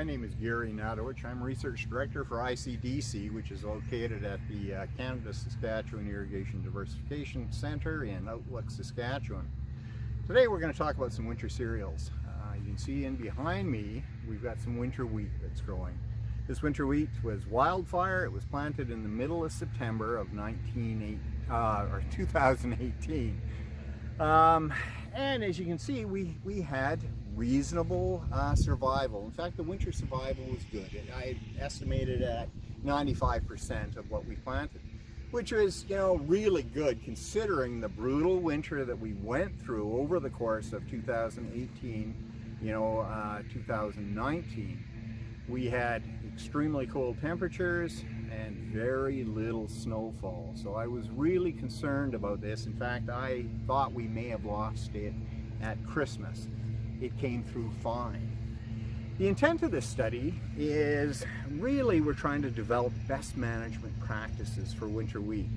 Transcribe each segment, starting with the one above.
My name is Garry Hnatowich. I'm Research Director for ICDC, which is located at the Canada-Saskatchewan Irrigation Diversification Center in Outlook, Saskatchewan. Today we're going to talk about some winter cereals. You can see in behind me we've got some winter wheat that's growing. This winter wheat was wildfire. It was planted in the middle of September of 2018. And as you can see, we had reasonable survival. In fact, the winter survival was good. I estimated at 95% of what we planted, which is, really good considering the brutal winter that we went through over the course of 2018, 2019. We had extremely cold temperatures and very little snowfall. So I was really concerned about this. In fact, I thought we may have lost it at Christmas. It came through fine. The intent of this study is really we're trying to develop best management practices for winter wheat,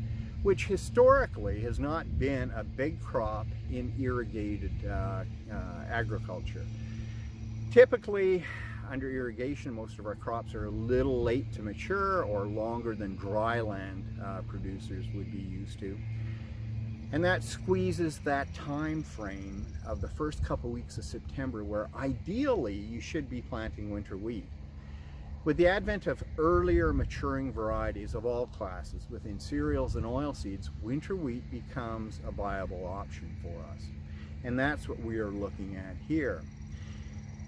which historically has not been a big crop in irrigated agriculture. Typically, under irrigation, most of our crops are a little late to mature or longer than dryland producers would be used to. And that squeezes that time frame of the first couple weeks of September where ideally you should be planting winter wheat. With the advent of earlier maturing varieties of all classes within cereals and oilseeds, winter wheat becomes a viable option for us. And that's what we are looking at here.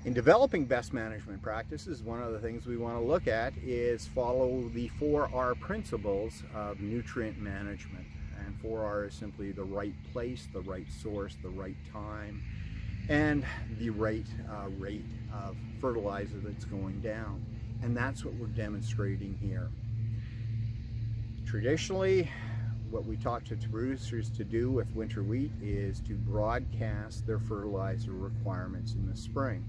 In developing best management practices, one of the things we want to look at is follow the 4R principles of nutrient management. And 4R is simply the right place, the right source, the right time, and the right rate of fertilizer that's going down. And that's what we're demonstrating here. Traditionally, what we talk to producers to do with winter wheat is to broadcast their fertilizer requirements in the spring.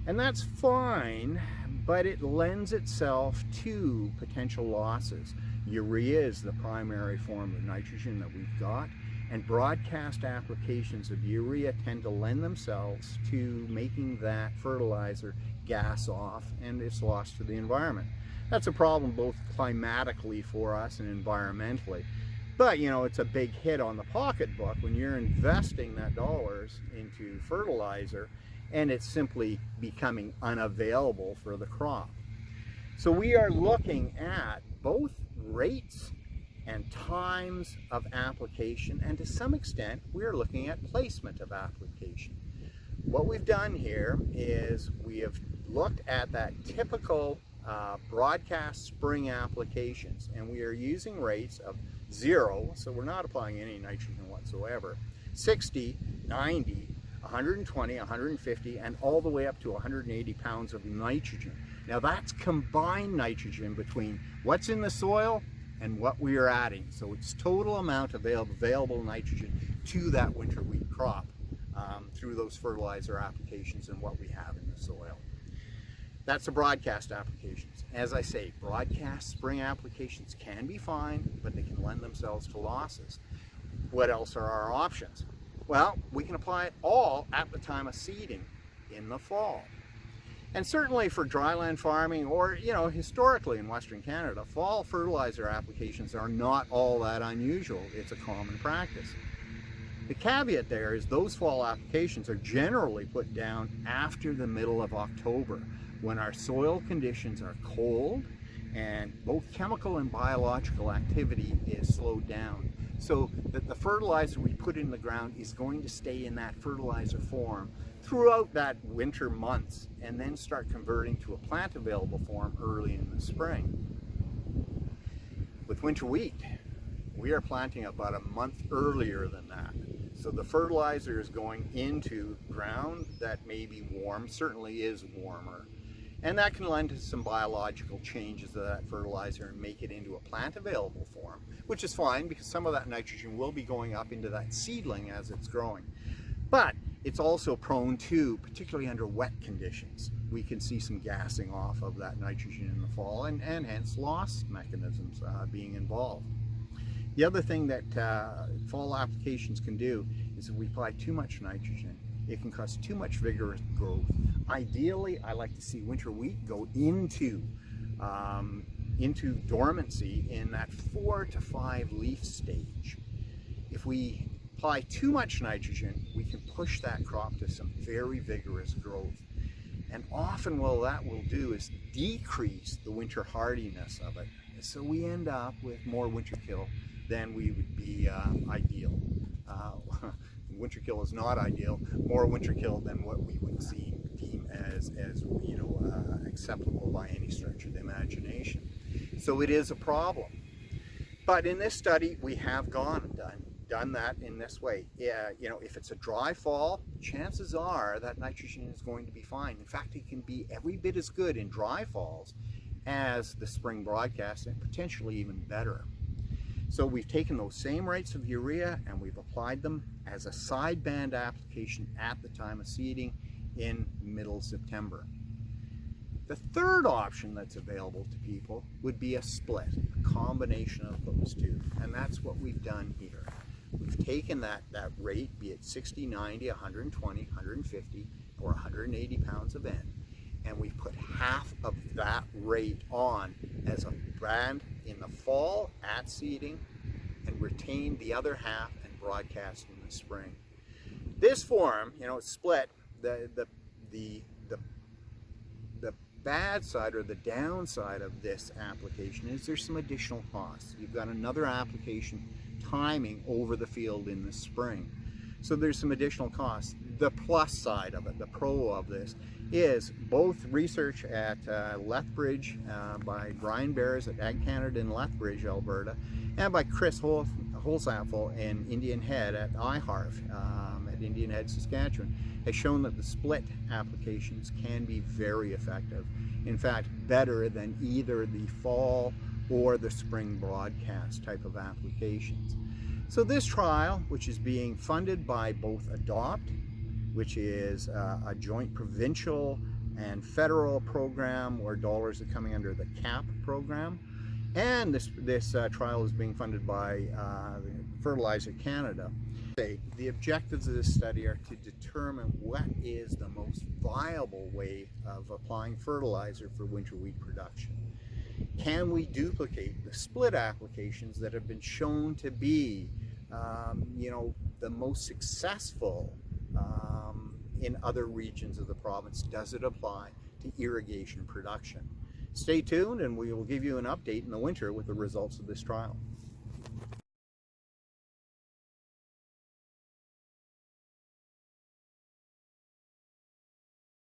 And that's fine, but it lends itself to potential losses. Urea is the primary form of nitrogen that we've got, and broadcast applications of urea tend to lend themselves to making that fertilizer gas off and it's lost to the environment. That's a problem both climatically for us and environmentally. But it's a big hit on the pocketbook when you're investing that dollars into fertilizer and it's simply becoming unavailable for the crop. So we are looking at both rates and times of application, and to some extent we are looking at placement of application. What we've done here is we have looked at that typical broadcast spring applications, and we are using rates of 0, so we're not applying any nitrogen whatsoever, 60, 90, 120, 150, and all the way up to 180 pounds of nitrogen. Now that's combined nitrogen between what's in the soil and what we are adding. So it's total amount of available nitrogen to that winter wheat crop through those fertilizer applications and what we have in the soil. That's the broadcast applications. As I say, broadcast spring applications can be fine, but they can lend themselves to losses. What else are our options? Well, we can apply it all at the time of seeding in the fall. And certainly for dryland farming or, historically in Western Canada, fall fertilizer applications are not all that unusual. It's a common practice. The caveat there is those fall applications are generally put down after the middle of October when our soil conditions are cold and both chemical and biological activity is slowed down. So that the fertilizer we put in the ground is going to stay in that fertilizer form throughout that winter months and then start converting to a plant available form early in the spring. With winter wheat, we are planting about a month earlier than that. So the fertilizer is going into ground that may be warm, certainly is warmer. And that can lend to some biological changes of that fertilizer and make it into a plant available form, which is fine because some of that nitrogen will be going up into that seedling as it's growing. But it's also prone to, particularly under wet conditions, we can see some gassing off of that nitrogen in the fall and hence loss mechanisms being involved. The other thing that fall applications can do is if we apply too much nitrogen, It can cause too much vigorous growth. Ideally, I like to see winter wheat go into dormancy in that 4 to 5 leaf stage. If we apply too much nitrogen, we can push that crop to some very vigorous growth. And often what that will do is decrease the winter hardiness of it. So we end up with more winter kill than we would be ideal. Winter kill is not ideal, more winter kill than what we would deem as acceptable by any stretch of the imagination. So it is a problem. But in this study, we have done that in this way. If it's a dry fall, chances are that nitrogen is going to be fine. In fact, it can be every bit as good in dry falls as the spring broadcast, and potentially even better. So we've taken those same rates of urea and we've applied them as a sideband application at the time of seeding in middle September. The third option that's available to people would be a split, a combination of those two, and that's what we've done here. We've taken that rate, be it 60, 90, 120, 150, or 180 pounds of N, and we've put half of that rate on as a band in the fall at seeding and retained the other half and broadcast in the spring. This form, it's split. The bad side or the downside of this application is there's some additional costs. You've got another application timing over the field in the spring. So there's some additional costs. The plus side of it, the pro of this, is both research at Lethbridge by Brian Bears at Ag Canada in Lethbridge, Alberta, and by Chris Holzapfel in Indian Head at IHARF at Indian Head, Saskatchewan, has shown that the split applications can be very effective. In fact, better than either the fall or the spring broadcast type of applications. So this trial, which is being funded by both ADOPT, which is a joint provincial and federal program where dollars are coming under the CAP program, and this trial is being funded by Fertilizer Canada. The objectives of this study are to determine what is the most viable way of applying fertilizer for winter wheat production. Can we duplicate the split applications that have been shown to be the most successful in other regions of the province? Does it apply to irrigation production? Stay tuned and we will give you an update in the winter with the results of this trial.